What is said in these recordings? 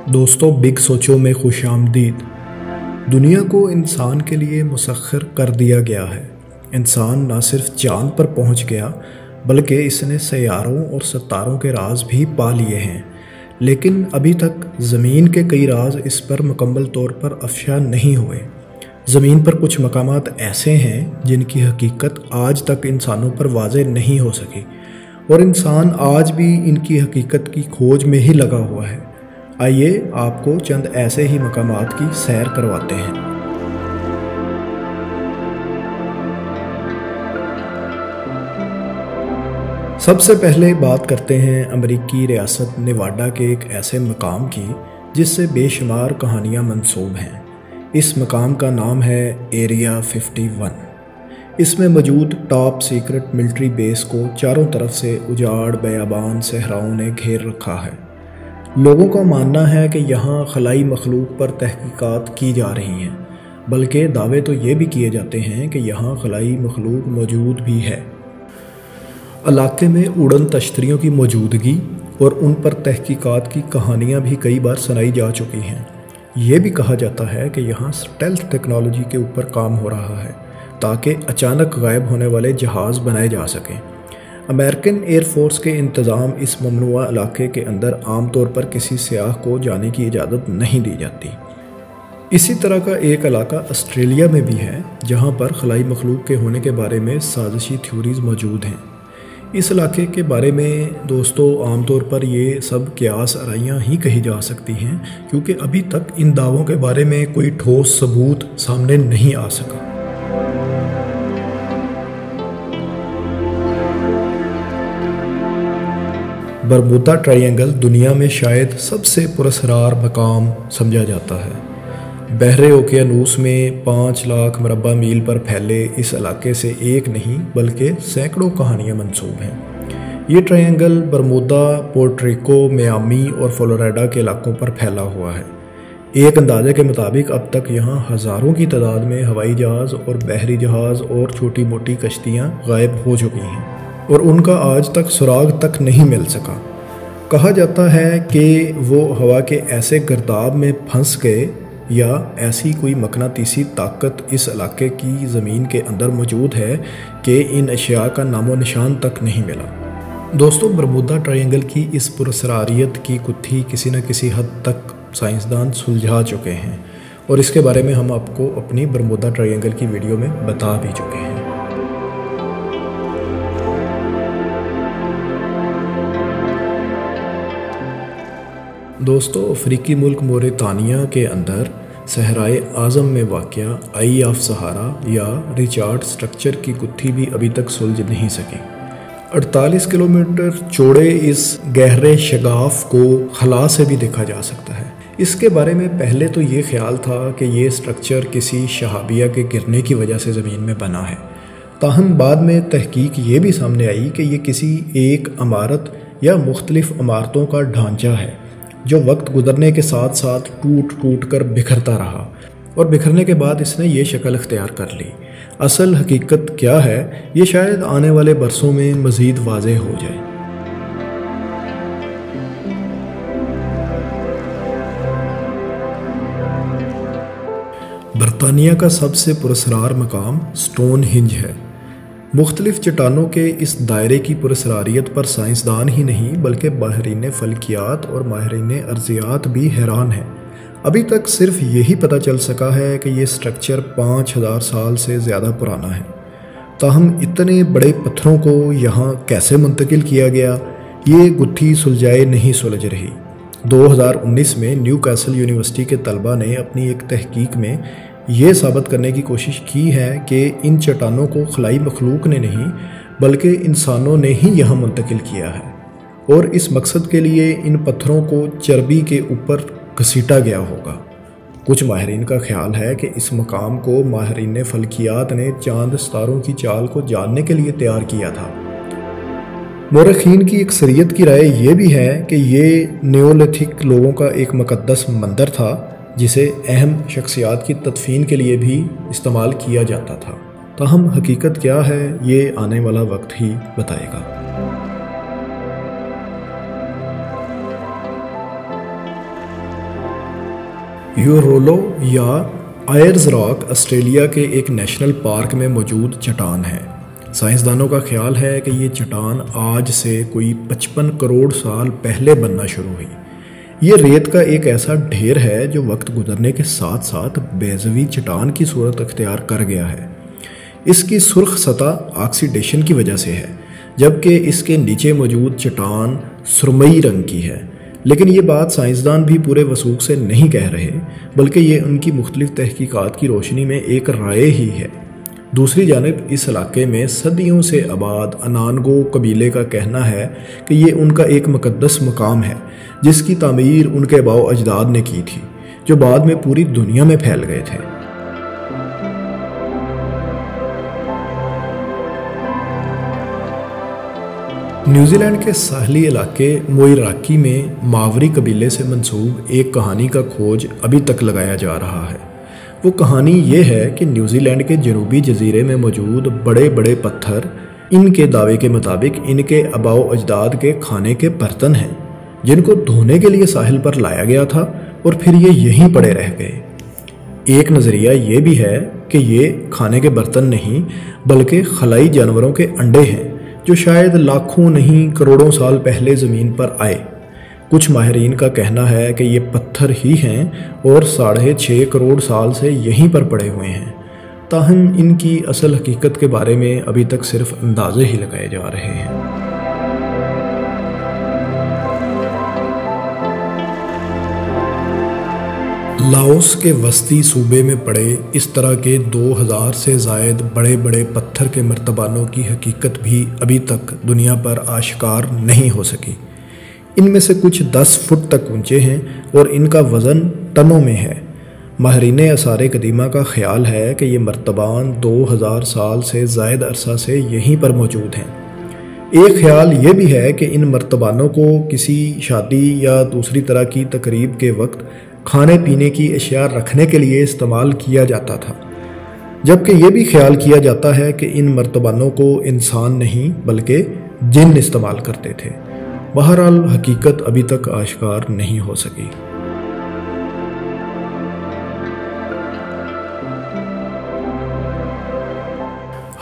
دوستوں، بگ سوچو میں خوش آمدید۔ دنیا کو انسان کے لیے مسخر کر دیا گیا ہے۔ انسان نہ صرف چاند پر پہنچ گیا بلکہ اس نے سیاروں اور ستاروں کے راز بھی پا لیے ہیں، لیکن ابھی تک زمین کے کئی راز اس پر مکمل طور پر افشا نہیں ہوئے۔ زمین پر کچھ مقامات ایسے ہیں جن کی حقیقت آج تک انسانوں پر واضح نہیں ہو سکی، اور انسان آج بھی ان کی حقیقت کی کھوج میں ہی لگا ہوا ہے۔ آئیے آپ کو چند ایسے ہی مقامات کی سیر کرواتے ہیں۔ سب سے پہلے بات کرتے ہیں امریکی ریاست نیواڈا کے ایک ایسے مقام کی جس سے بے شمار کہانیاں منسوب ہیں۔ اس مقام کا نام ہے ایریا 51۔ اس میں موجود ٹاپ سیکرٹ ملٹری بیس کو چاروں طرف سے اجاڑ بیابان صحراؤں نے گھیر رکھا ہے۔ لوگوں کا ماننا ہے کہ یہاں خلائی مخلوق پر تحقیقات کی جا رہی ہیں، بلکہ دعوے تو یہ بھی کیے جاتے ہیں کہ یہاں خلائی مخلوق موجود بھی ہے۔ علاقے میں اڑن تشتریوں کی موجودگی اور ان پر تحقیقات کی کہانیاں بھی کئی بار سنائی جا چکی ہیں۔ یہ بھی کہا جاتا ہے کہ یہاں سٹیلتھ ٹیکنالوجی کے اوپر کام ہو رہا ہے تاکہ اچانک غائب ہونے والے جہاز بنائے جا سکیں۔ امریکن ایئر فورس کے انتظام اس ممنوعہ علاقے کے اندر عام طور پر کسی سیاح کو جانے کی اجازت نہیں دی جاتی۔ اسی طرح کا ایک علاقہ آسٹریلیا میں بھی ہے جہاں پر خلائی مخلوق کے ہونے کے بارے میں سازشی تھیوریز موجود ہیں۔ اس علاقے کے بارے میں دوستو عام طور پر یہ سب قیاس آرائیاں ہی کہی جا سکتی ہیں، کیونکہ ابھی تک ان دعووں کے بارے میں کوئی ٹھوس ثبوت سامنے نہیں آ سکا۔ برمودا ٹرائینگل دنیا میں شاید سب سے پراسرار مقام سمجھا جاتا ہے۔ بحر اوقیانوس میں 5 لاکھ مربع میل پر پھیلے اس علاقے سے ایک نہیں بلکہ سینکڑوں کہانیاں منسوب ہیں۔ یہ ٹرائینگل برمودا، پورٹریکو، میامی اور فلوریڈا کے علاقوں پر پھیلا ہوا ہے۔ ایک اندازے کے مطابق اب تک یہاں ہزاروں کی تعداد میں ہوائی جہاز اور بحری جہاز اور چھوٹی موٹی کشتیاں غائب ہو چکی ہیں، اور ان کا آج تک سراغ تک نہیں مل سکا۔ کہا جاتا ہے کہ وہ ہوا کے ایسے گرداب میں پھنس گئے یا ایسی کوئی مقناطیسی طاقت اس علاقے کی زمین کے اندر موجود ہے کہ ان اشیاء کا نام و نشان تک نہیں ملا۔ دوستو، برمودا ٹرائینگل کی اس پراسراریت کی گتھی کسی نہ کسی حد تک سائنسدان سلجھا چکے ہیں، اور اس کے بارے میں ہم آپ کو اپنی برمودا ٹرائینگل کی ویڈیو میں بتا بھی چکے ہیں۔ دوستو، افریقی ملک موریتانیہ کے اندر صحرائے اعظم میں واقع آئی آف سہارا یا ریچارڈ سٹرکچر کی گتھی بھی ابھی تک سلجھ نہیں سکی۔ 48 کلومیٹر چوڑے اس گہرے شگاف کو خلا سے بھی دیکھا جا سکتا ہے۔ اس کے بارے میں پہلے تو یہ خیال تھا کہ یہ سٹرکچر کسی شہابیہ کے گرنے کی وجہ سے زمین میں بنا ہے، تاہم بعد میں تحقیق یہ بھی سامنے آئی کہ یہ کسی ایک عمارت یا مختلف عمارتوں کا ڈھانچہ ہے جو وقت گزرنے کے ساتھ ساتھ ٹوٹ کر بکھرتا رہا، اور بکھرنے کے بعد اس نے یہ شکل اختیار کر لی۔ اصل حقیقت کیا ہے یہ شاید آنے والے برسوں میں مزید واضح ہو جائے۔ برطانیہ کا سب سے پراسرار مقام سٹون ہنج ہے۔ مختلف چٹانوں کے اس دائرے کی پراسراریت پر سائنسدان ہی نہیں بلکہ ماہرین فلکیات اور ماہرین ارضیات بھی حیران ہیں۔ ابھی تک صرف یہی پتہ چل سکا ہے کہ یہ سٹرکچر 5000 سال سے زیادہ پرانا ہے، تاہم اتنے بڑے پتھروں کو یہاں کیسے منتقل کیا گیا یہ گتھی سلجھائے نہیں سلجھ رہی۔ 2019 میں نیو کیسل یونیورسٹی کے طلبہ نے اپنی ایک تحقیق میں یہ ثابت کرنے کی کوشش کی ہے کہ ان چٹانوں کو خلائی مخلوق نے نہیں بلکہ انسانوں نے ہی یہاں منتقل کیا ہے، اور اس مقصد کے لیے ان پتھروں کو چربی کے اوپر گھسیٹا گیا ہوگا۔ کچھ ماہرین کا خیال ہے کہ اس مقام کو ماہرین فلکیات نے چاند ستاروں کی چال کو جاننے کے لیے تیار کیا تھا۔ مورخین کی اکثریت کی رائے یہ بھی ہے کہ یہ نیولتھک لوگوں کا ایک مقدس مندر تھا جسے اہم شخصیات کی تدفین کے لیے بھی استعمال کیا جاتا تھا، تاہم حقیقت کیا ہے یہ آنے والا وقت ہی بتائے گا۔ یورولو یا آئرز راک آسٹریلیا کے ایک نیشنل پارک میں موجود چٹان ہے۔ سائنسدانوں کا خیال ہے کہ یہ چٹان آج سے کوئی 55 کروڑ سال پہلے بننا شروع ہوئی۔ یہ ریت کا ایک ایسا ڈھیر ہے جو وقت گزرنے کے ساتھ ساتھ بیضوی چٹان کی صورت اختیار کر گیا ہے۔ اس کی سرخ سطح آکسیڈیشن کی وجہ سے ہے، جبکہ اس کے نیچے موجود چٹان سرمئی رنگ کی ہے۔ لیکن یہ بات سائنسدان بھی پورے وثوق سے نہیں کہہ رہے، بلکہ یہ ان کی مختلف تحقیقات کی روشنی میں ایک رائے ہی ہے۔ دوسری جانب اس علاقے میں صدیوں سے آباد انانگو قبیلے کا کہنا ہے کہ یہ ان کا ایک مقدس مقام ہے جس کی تعمیر ان کے آباء و اجداد نے کی تھی، جو بعد میں پوری دنیا میں پھیل گئے تھے۔ نیوزی لینڈ کے ساحلی علاقے موئراکی میں ماوری قبیلے سے منسوب ایک کہانی کا کھوج ابھی تک لگایا جا رہا ہے۔ وہ کہانی یہ ہے کہ نیوزی لینڈ کے جنوبی جزیرے میں موجود بڑے بڑے پتھر ان کے دعوے کے مطابق ان کے آباء و اجداد کے کھانے کے برتن ہیں، جن کو دھونے کے لیے ساحل پر لایا گیا تھا اور پھر یہ یہیں پڑے رہ گئے۔ ایک نظریہ یہ بھی ہے کہ یہ کھانے کے برتن نہیں بلکہ خلائی جانوروں کے انڈے ہیں جو شاید لاکھوں نہیں کروڑوں سال پہلے زمین پر آئے۔ کچھ ماہرین کا کہنا ہے کہ یہ پتھر ہی ہیں اور 6.5 کروڑ سال سے یہیں پر پڑے ہوئے ہیں، تاہم ان کی اصل حقیقت کے بارے میں ابھی تک صرف اندازے ہی لگائے جا رہے ہیں۔ لاؤس کے وسطی صوبے میں پڑے اس طرح کے 2000 سے زائد بڑے بڑے پتھر کے مرتبانوں کی حقیقت بھی ابھی تک دنیا پر آشکار نہیں ہو سکی۔ ان میں سے کچھ 10 فٹ تک اونچے ہیں اور ان کا وزن ٹنوں میں ہے۔ ماہرین آثار قدیمہ کا خیال ہے کہ یہ مرتبان 2000 سال سے زائد عرصہ سے یہیں پر موجود ہیں۔ ایک خیال یہ بھی ہے کہ ان مرتبانوں کو کسی شادی یا دوسری طرح کی تقریب کے وقت کھانے پینے کی اشیاء رکھنے کے لیے استعمال کیا جاتا تھا، جبکہ یہ بھی خیال کیا جاتا ہے کہ ان مرتبانوں کو انسان نہیں بلکہ جن استعمال کرتے تھے۔ بہرحال حقیقت ابھی تک آشکار نہیں ہو سکی۔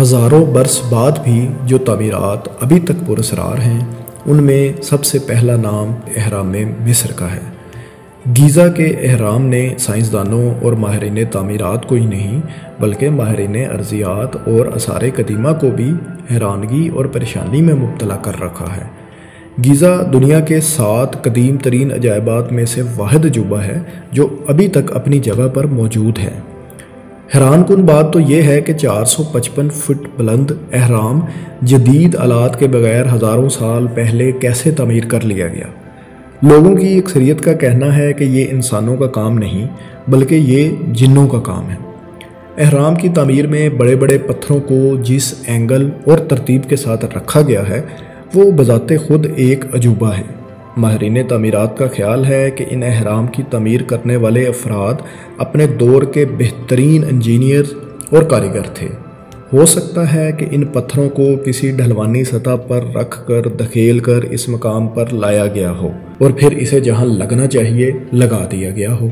ہزاروں برس بعد بھی جو تعمیرات ابھی تک پراسرار ہیں، ان میں سب سے پہلا نام اہرام مصر کا ہے۔ گیزا کے اہرام نے سائنسدانوں اور ماہرین تعمیرات کو ہی نہیں بلکہ ماہرین ارضیات اور آثار قدیمہ کو بھی حیرانگی اور پریشانی میں مبتلا کر رکھا ہے۔ گیزا دنیا کے 7 قدیم ترین عجائبات میں سے واحد عجوبہ ہے جو ابھی تک اپنی جگہ پر موجود ہے۔ حیران کن بات تو یہ ہے کہ 455 فٹ بلند اہرام جدید آلات کے بغیر ہزاروں سال پہلے کیسے تعمیر کر لیا گیا۔ لوگوں کی اکثریت کا کہنا ہے کہ یہ انسانوں کا کام نہیں بلکہ یہ جنوں کا کام ہے۔ اہرام کی تعمیر میں بڑے بڑے پتھروں کو جس اینگل اور ترتیب کے ساتھ رکھا گیا ہے وہ بذات خود ایک عجوبہ ہے۔ ماہرین تعمیرات کا خیال ہے کہ ان اہرام کی تعمیر کرنے والے افراد اپنے دور کے بہترین انجینئر اور کاریگر تھے۔ ہو سکتا ہے کہ ان پتھروں کو کسی ڈھلوانی سطح پر رکھ کر دھکیل کر اس مقام پر لایا گیا ہو اور پھر اسے جہاں لگنا چاہیے لگا دیا گیا ہو۔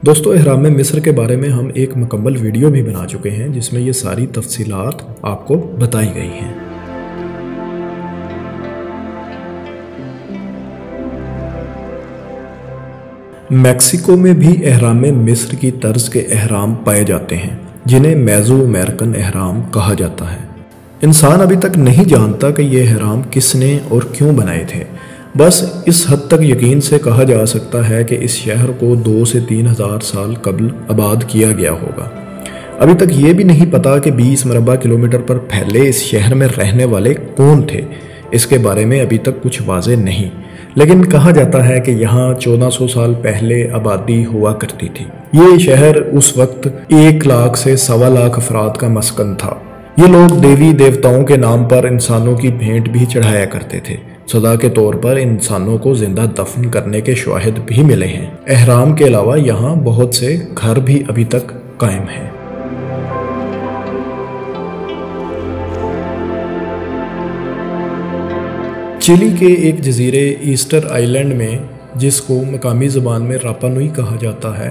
دوستو، اہرام مصر کے بارے میں ہم ایک مکمل ویڈیو بھی بنا چکے ہیں جس میں یہ ساری تفصیلات آپ کو بتائی گئی ہیں۔ میکسیکو میں بھی اہرام مصر کی طرز کے اہرام پائے جاتے ہیں جنہیں میزو امریکن اہرام کہا جاتا ہے۔ انسان ابھی تک نہیں جانتا کہ یہ اہرام کس نے اور کیوں بنائے تھے، بس اس حد تک یقین سے کہا جا سکتا ہے کہ اس شہر کو 2 سے 3 ہزار سال قبل آباد کیا گیا ہوگا۔ ابھی تک یہ بھی نہیں پتا کہ 20 مربع کلومیٹر پر پھیلے اس شہر میں رہنے والے کون تھے، اس کے بارے میں ابھی تک کچھ واضح نہیں، لیکن کہا جاتا ہے کہ یہاں 1400 سال پہلے آبادی ہوا کرتی تھی۔ یہ شہر اس وقت 1 لاکھ سے 1.25 لاکھ افراد کا مسکن تھا۔ یہ لوگ دیوی دیوتاؤں کے نام پر انسانوں کی بھینٹ بھی چڑھایا کرتے تھے۔ سزا کے طور پر انسانوں کو زندہ دفن کرنے کے شواہد بھی ملے ہیں۔ اہرام کے علاوہ یہاں بہت سے گھر بھی ابھی تک قائم ہیں۔ چلی کے ایک جزیرے ایسٹر آئی لینڈ میں، جس کو مقامی زبان میں راپا نوئی کہا جاتا ہے،